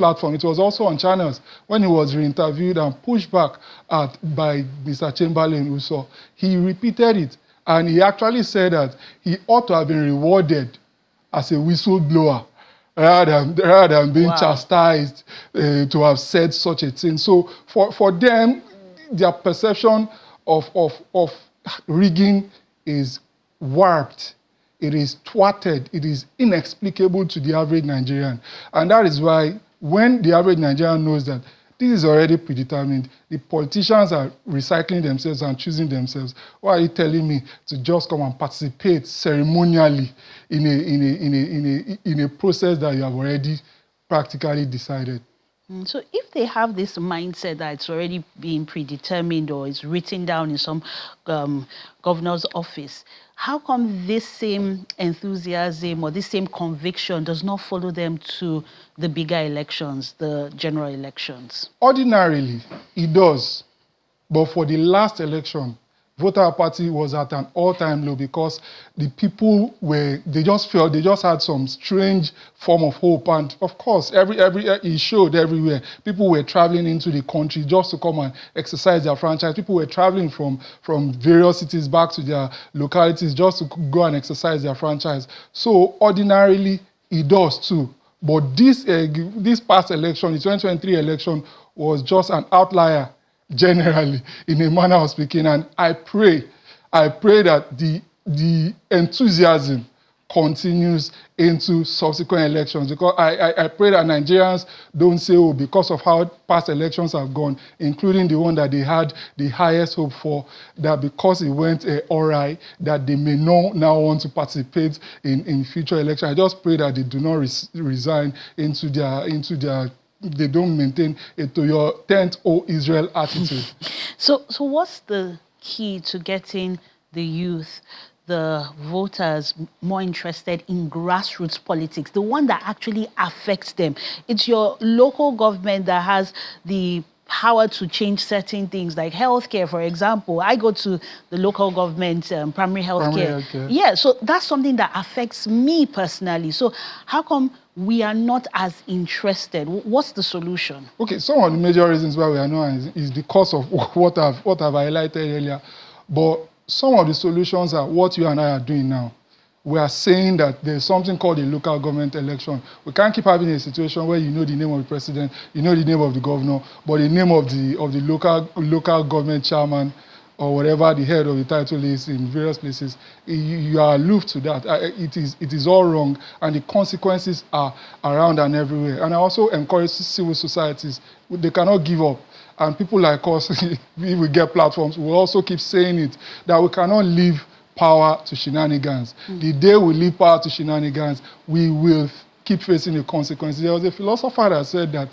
platform. It was also on channels when he was re-interviewed and pushed back by Mr. Chamberlain Uso. He repeated it, and he actually said that he ought to have been rewarded as a whistleblower rather than being chastised to have said such a thing. So for them, their perception of rigging is warped. It is thwarted. It is inexplicable to the average Nigerian. And that is why when the average Nigerian knows that this is already predetermined, the politicians are recycling themselves and choosing themselves, why are you telling me to just come and participate ceremonially in a process that you have already practically decided? So if they have this mindset that it's already been predetermined or it's written down in some governor's office, how come this same enthusiasm or this same conviction does not follow them to the bigger elections, the general elections? Ordinarily, it does. But for the last election, voter apathy was at an all-time low because the people they just had some strange form of hope. And of course, it showed everywhere. People were traveling into the country just to come and exercise their franchise. People were traveling from various cities back to their localities just to go and exercise their franchise. So ordinarily, it does too. But this past election, the 2023 election, was just an outlier generally, in a manner of speaking. And I pray that the enthusiasm continues into subsequent elections, because I pray that Nigerians don't say, oh, because of how past elections have gone, including the one that they had the highest hope for, that because it went all right, that they may now want to participate in future elections. I just pray that they do not resign into their they don't maintain a to your tent, O Israel attitude. So what's the key to getting the youth, the voters, more interested in grassroots politics, the one that actually affects them? It's your local government that has the power to change certain things, like healthcare, for example. I go to the local government primary healthcare. Yeah, so that's something that affects me personally. So how come we are not as interested? What's the solution? Okay, some of the major reasons why we are not is because of what I've highlighted earlier. But some of the solutions are what you and I are doing now. We are saying that there's something called a local government election. We can't keep having a situation where you know the name of the president, you know the name of the governor, but the name of the local government chairman or whatever the head of the title is in various places, you are aloof to that. It is all wrong, and the consequences are around and everywhere. And I also encourage civil societies. They cannot give up. And people like us, if we get platforms, we'll also keep saying it, that we cannot leave power to shenanigans. The day we leave power to shenanigans, we will keep facing the consequences. There was a philosopher that said that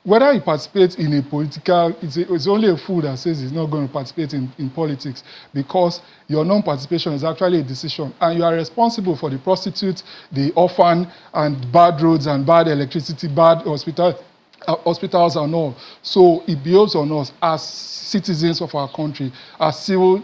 whether you participate in a political, it's only a fool that says he's not going to participate in politics, because your non-participation is actually a decision, and you are responsible for the prostitute, the orphan, and bad roads and bad electricity, bad hospitals and all. So it behoves on us as citizens of our country, as to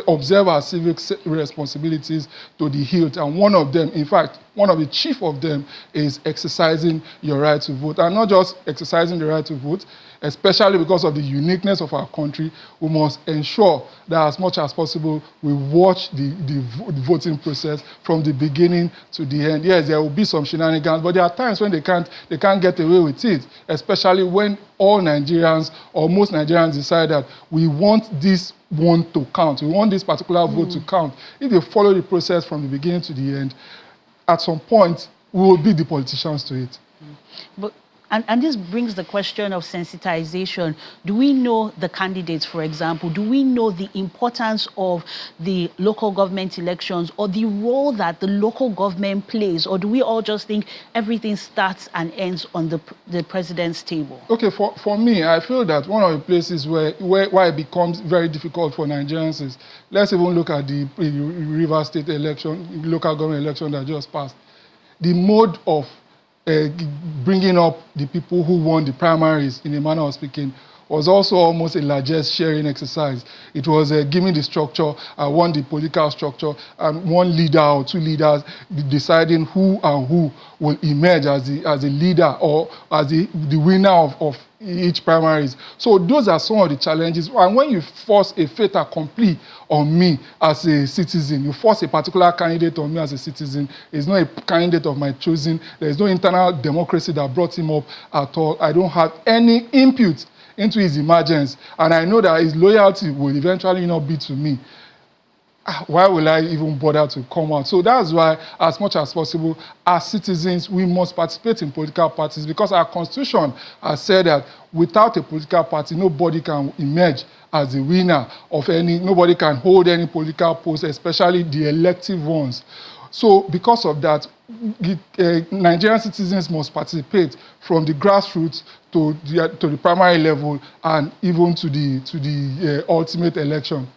observe our civic responsibilities to the hilt. And one of them, in fact, one of the chief of them, is exercising your right to vote. And not just exercising the right to vote, especially because of the uniqueness of our country, we must ensure that as much as possible, we watch the voting process from the beginning to the end. Yes, there will be some shenanigans, but there are times when they can't get away with it, especially when all Nigerians or most Nigerians decide that we want this one to count. We want this particular vote to count. If they follow the process from the beginning to the end, at some point, we will beat the politicians to it. But And this brings the question of sensitization. Do we know the candidates, for example? Do we know the importance of the local government elections or the role that the local government plays? Or do we all just think everything starts and ends on the president's table? Okay, for me, I feel that one of the places where it becomes very difficult for Nigerians is, let's even look at the River State election, local government election that just passed. The mode of bringing up the people who won the primaries, in a manner of speaking, was also almost a largesse sharing exercise. It was giving the structure, I want the political structure, and one leader or two leaders deciding who and who will emerge as the leader or as the winner of each primaries. So those are some of the challenges. And when you force a fait accompli on me as a citizen, you force a particular candidate on me as a citizen, it's not a candidate of my choosing. There is no internal democracy that brought him up at all. I don't have any input into his emergence, and I know that his loyalty will eventually not be to me. Why will I even bother to come out? So that's why, as much as possible, as citizens, we must participate in political parties, because our constitution has said that without a political party, nobody can emerge as the winner of nobody can hold any political post, especially the elective ones. So because of that, Nigerian citizens must participate from the grassroots to the primary level and even to the ultimate election.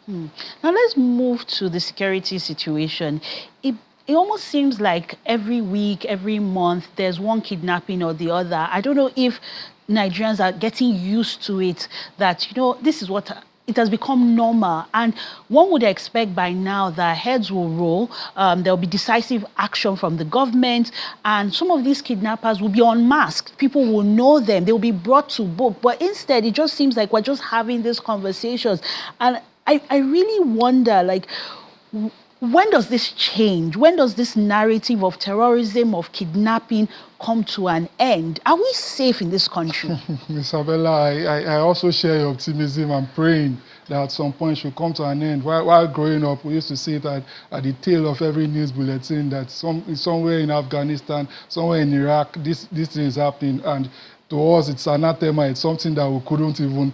Now let's move to the security situation. It almost seems like every week, every month, there's one kidnapping or the other. I don't know if Nigerians are getting used to it, that, this is what it has become normal. And one would expect by now that heads will roll, there'll be decisive action from the government, and some of these kidnappers will be unmasked. People will know them. They will be brought to book. But instead, it just seems like we're just having these conversations. And I really wonder, when does this change? When does this narrative of terrorism, of kidnapping come to an end? Are we safe in this country? Ms. Abella, I also share your optimism. I'm praying that at some point it should come to an end. While growing up, we used to see it at the tail of every news bulletin that somewhere in Afghanistan, somewhere in Iraq, this thing is happening. And to us, it's anathema. It's something that we couldn't even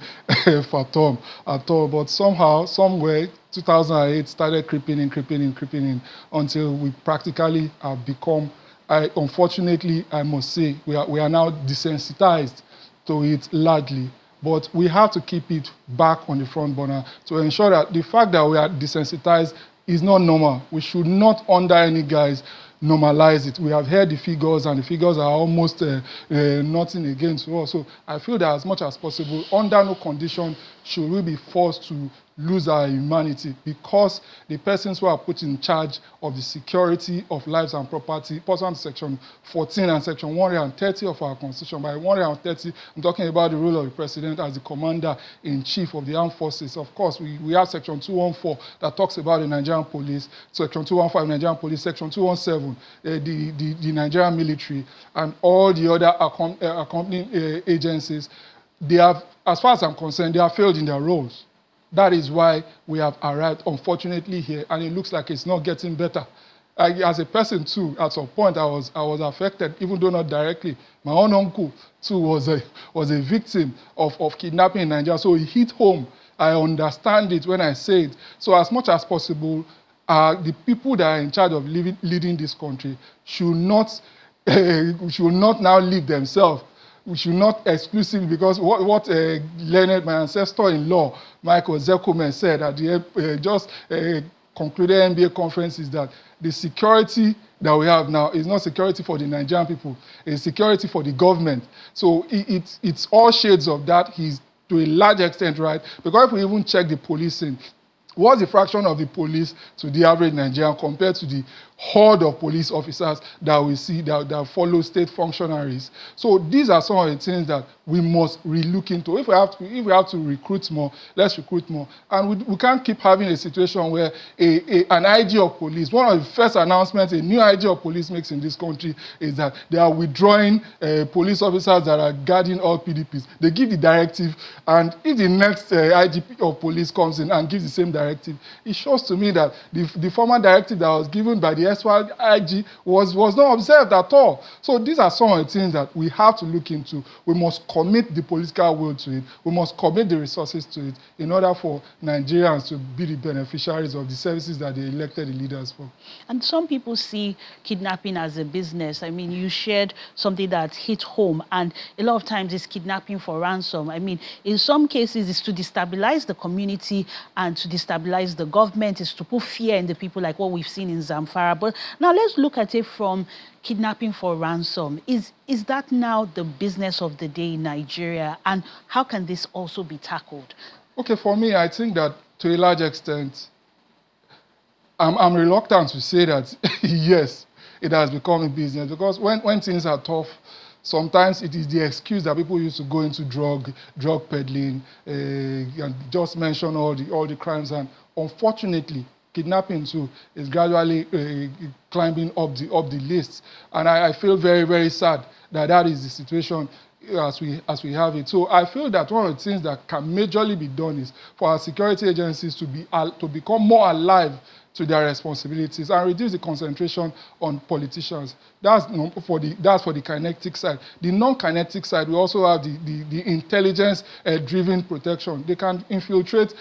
fathom at all. But somehow, somewhere, 2008 started creeping in until we practically have become, unfortunately, I must say, we are now desensitized to it largely. But we have to keep it back on the front burner to ensure that the fact that we are desensitized is not normal. We should not, under any guise, normalize it. We have heard the figures, and the figures are almost nothing against us. So I feel that as much as possible, under no condition should we be forced to lose our humanity, because the persons who are put in charge of the security of lives and property, pursuant to Section 14 and Section 130 of our Constitution. By 130, I'm talking about the role of the President as the Commander-in-Chief of the Armed Forces. Of course, we have Section 214 that talks about the Nigerian Police, Section 215, Nigerian Police, Section 217, the Nigerian military, and all the other accompanying agencies. They have, as far as I'm concerned, they have failed in their roles. That is why we have arrived, unfortunately, here, and it looks like it's not getting better. As a person, too, at some point, I was affected, even though not directly. My own uncle, too, was a victim of kidnapping in Nigeria, so it hit home. I understand it when I say it. So as much as possible, the people that are in charge of leading this country should not now leave themselves. We should not exclusively, because what Leonard, my ancestor-in-law, Michael Zekumen, said at the just concluded NBA conference is that the security that we have now is not security for the Nigerian people, it's security for the government. So it's all shades of that. He's to a large extent right, because if we even check the policing, what's the fraction of the police to the average Nigerian compared to the horde of police officers that we see that follow state functionaries? So these are some of the things that we must relook into. If we have to recruit more, let's recruit more. And we can't keep having a situation where an IG of police, one of the first announcements a new IG of police makes in this country is that they are withdrawing police officers that are guarding all PDPs. They give the directive, and if the next IGP of police comes in and gives the same directive, it shows to me that the former directive that was given by the SY IG was not observed at all. So these are some of the things that we have to look into. We must commit the political will to it. We must commit the resources to it in order for Nigerians to be the beneficiaries of the services that they elected the leaders for. And some people see kidnapping as a business. I mean, you shared something that hit home, and a lot of times it's kidnapping for ransom. I mean, in some cases it's to destabilize the community and to destabilize the government. It's to put fear in the people, like what we've seen in Zamfara. Naira. But now let's look at it from kidnapping for ransom. Is that now the business of the day in Nigeria? And how can this also be tackled? Okay, for me, I think that to a large extent, I'm reluctant to say that, yes, it has become a business, because when things are tough, sometimes it is the excuse that people use to go into drug peddling, and just mention all the crimes. And unfortunately, kidnapping too is gradually climbing up the list. And I feel very, very sad that is the situation as we have it. So I feel that one of the things that can majorly be done is for our security agencies to become more alive to their responsibilities and reduce the concentration on politicians. That's for the kinetic side. The non-kinetic side, we also have the intelligence-driven protection. They can infiltrate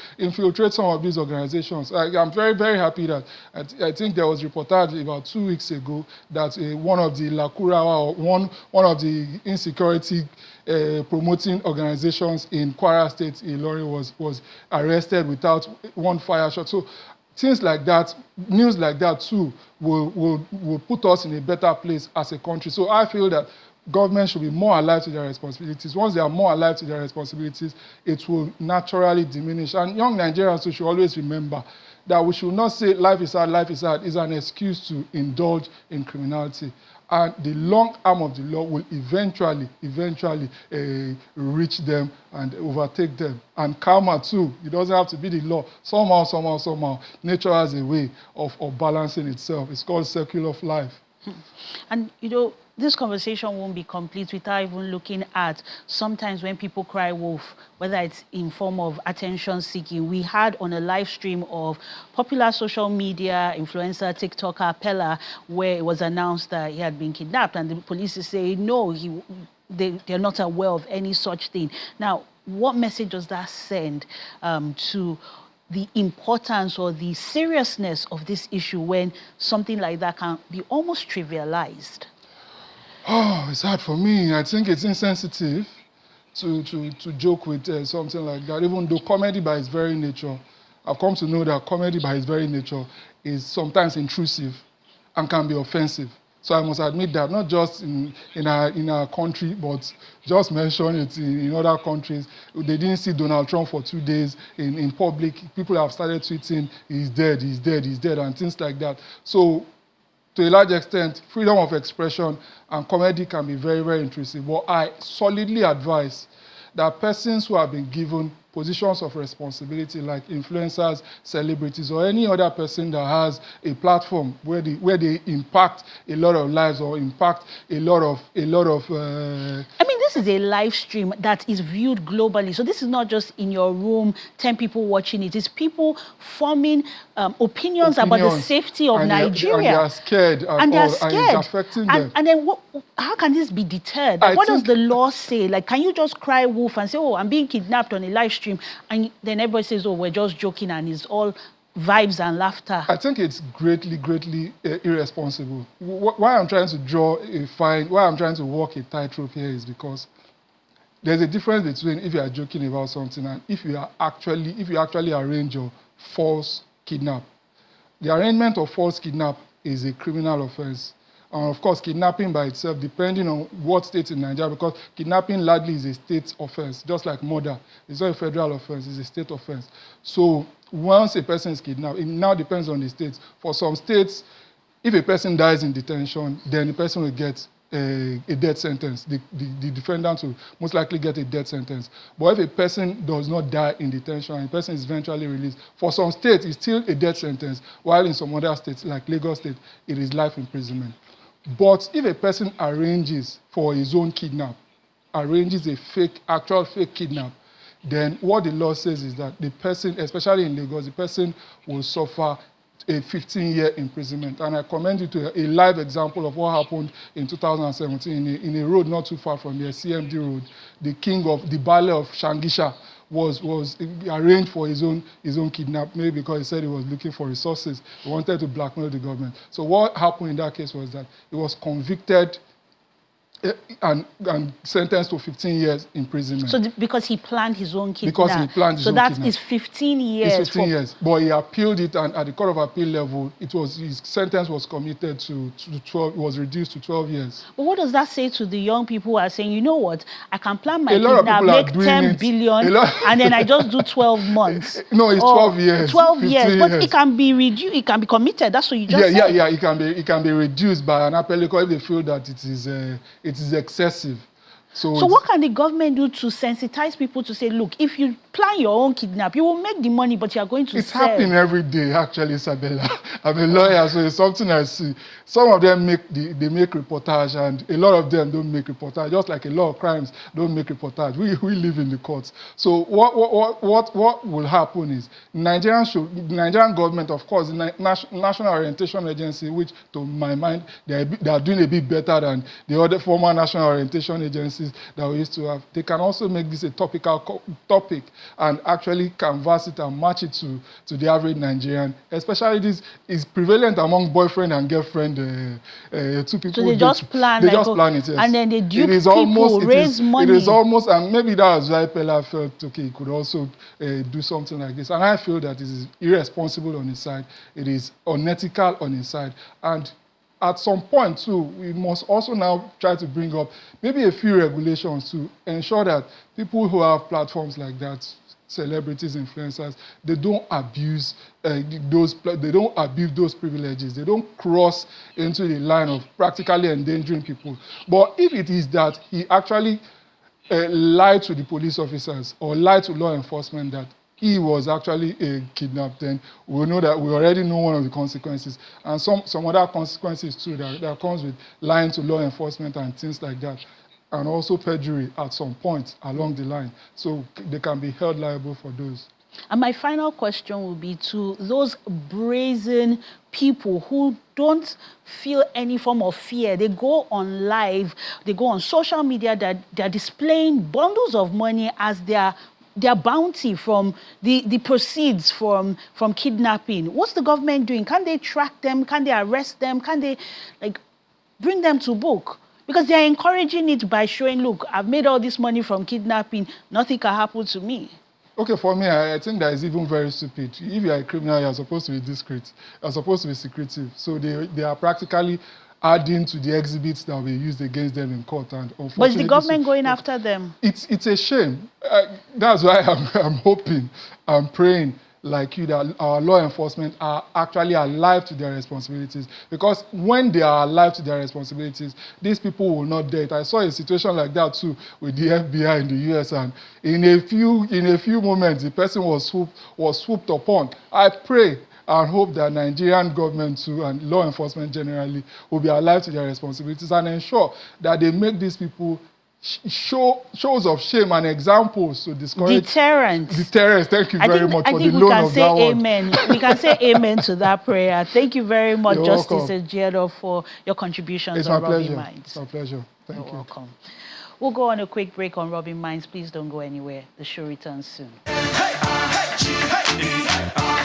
some of these organizations. I'm very, very happy that I think there was reportage about 2 weeks ago that one of the Lakurawa, or one of the insecurity promoting organizations in Kwara State, Ilorin, was arrested without one fire shot. So things like that, news like that too, will put us in a better place as a country. So I feel that government should be more alive to their responsibilities. Once they are more alive to their responsibilities, it will naturally diminish. And young Nigerians should always remember that we should not say life is hard is an excuse to indulge in criminality. And the long arm of the law will eventually reach them and overtake them. And karma too, it doesn't have to be the law. Somehow, nature has a way of balancing itself. It's called circle of life. And this conversation won't be complete without even looking at sometimes when people cry wolf, whether it's in form of attention seeking. We had on a live stream of popular social media influencer, TikToker, Pella, where it was announced that he had been kidnapped, and the police is saying no, they're not aware of any such thing. Now, what message does that send to the importance or the seriousness of this issue when something like that can be almost trivialized? Oh, it's hard for me. I think it's insensitive to joke with something like that, even though comedy by its very nature, I've come to know that comedy by its very nature is sometimes intrusive and can be offensive. So I must admit that, not just in our country, but just mention it in other countries. They didn't see Donald Trump for 2 days in public. People have started tweeting, he's dead, and things like that. So to a large extent, freedom of expression and comedy can be very, very intrusive. But I solidly advise that persons who have been given positions of responsibility, like influencers, celebrities, or any other person that has a platform where they impact a lot of lives or impact a lot of I mean, this is a live stream that is viewed globally. So this is not just in your room, 10 people watching it. It's people forming opinions about the safety of Nigeria. And they are scared. And it's affecting them. And then how can this be deterred? What does the law say? Like, can you just cry wolf and say, oh, I'm being kidnapped on a live stream, and then everybody says, oh, we're just joking, and it's all vibes and laughter? I think it's greatly irresponsible. Why I'm trying to draw a fine, why I'm trying to walk a tightrope here is because there's a difference between if you are joking about something and if you actually arrange a false kidnap. The arrangement of false kidnap is a criminal offense. And of course, kidnapping by itself, depending on what state in Nigeria, because kidnapping largely is a state offense, just like murder. It's not a federal offense, it's a state offense. So once a person is kidnapped, it now depends on the states. For some states, if a person dies in detention, then the person will get a death sentence. The defendant will most likely get a death sentence. But if a person does not die in detention and the person is eventually released, for some states, it's still a death sentence, while in some other states, like Lagos State, it is life imprisonment. But if a person arranges for his own kidnap, arranges a actual fake kidnap, then what the law says is that the person, especially in Lagos, the person will suffer a 15-year imprisonment. And I commend you to a live example of what happened in 2017 in a road not too far from here, CMD Road. The king of the Baale of Shangisha was arranged for his own kidnap, maybe because he said he was looking for resources. He wanted to blackmail the government. So what happened in that case was that he was convicted and sentenced to 15 years imprisonment. So because he planned his own kidnap. Because he planned his own kidnap. So that is 15 years. It's 15 years. But he appealed it, and at the Court of Appeal level, his sentence was commuted to 12, was reduced to 12 years. But what does that say to the young people who are saying, you know what, I can plan my A lot of kidnap, people are make doing 10 it. billion, and then I just do 12 months? No, it's 12 years. 12 years. But years. it can be reduced, it can be committed. That's what you just said. Yeah. It can be reduced by an appellate court if they feel that it is excessive. So what can the government do to sensitize people to say, look, if you plan your own kidnap, you will make the money, but you are going to It's sell. happening every day, actually, Isabella. I'm a lawyer, so it's something I see. Some of them make reportage, and a lot of them don't make reportage. Just like a lot of crimes don't make reportage. We live in the courts. So what will happen is the Nigerian government, of course, the National Orientation Agency, which to my mind they are doing a bit better than the other former national orientation agencies that we used to have. They can also make this a topical topic and actually canvass it and match it to the average Nigerian. Especially this is prevalent among boyfriend and girlfriend, two people. So they just plan. They just plan it, yes. And then they dupe people, raise money. It is almost, and maybe that was why Pella felt, okay, he could also do something like this. And I feel that it is irresponsible on his side. It is unethical on his side. And at some point, too, we must also now try to bring up maybe a few regulations to ensure that people who have platforms like that, celebrities, influencers, they don't abuse those privileges. They don't cross into the line of practically endangering people. But if it is that he actually lied to the police officers or lied to law enforcement that he was actually kidnapped, then we know that we already know one of the consequences, and some other consequences too that comes with lying to law enforcement and things like that, and also perjury at some point along the line. So they can be held liable for those. And my final question will be to those brazen people who don't feel any form of fear. They go on live, they go on social media, that they're displaying bundles of money as their bounty from the proceeds from kidnapping. What's the government doing? Can they track them? Can they arrest them? Can they bring them to book? Because they are encouraging it by showing, look, I've made all this money from kidnapping, nothing can happen to me. Okay, for me, I think that is even very stupid. If you are a criminal, you are supposed to be discreet. You are supposed to be secretive. So they are practically adding to the exhibits that will be used against them in court. And unfortunately, but is the government going after them? It's a shame. That's why I'm hoping, I'm praying like you that our law enforcement are actually alive to their responsibilities. Because when they are alive to their responsibilities, these people will not dare. I saw a situation like that too with the FBI in the US, and in a few moments the person was swooped upon. I pray and hope that Nigerian government too and law enforcement generally will be alive to their responsibilities and ensure that they make these people shows of shame and examples to discourage. Deterrence. Thank you very much for the loan of that amen. We can say amen to that prayer. Thank you very much, You're Justice welcome. Ejiado, for your contributions It's on my Rubbin pleasure. Minds. It's my pleasure. Thank You're you. welcome. We'll go on a quick break on Rubbin Minds. Please don't go anywhere. The show returns soon. Hey, hey, hey.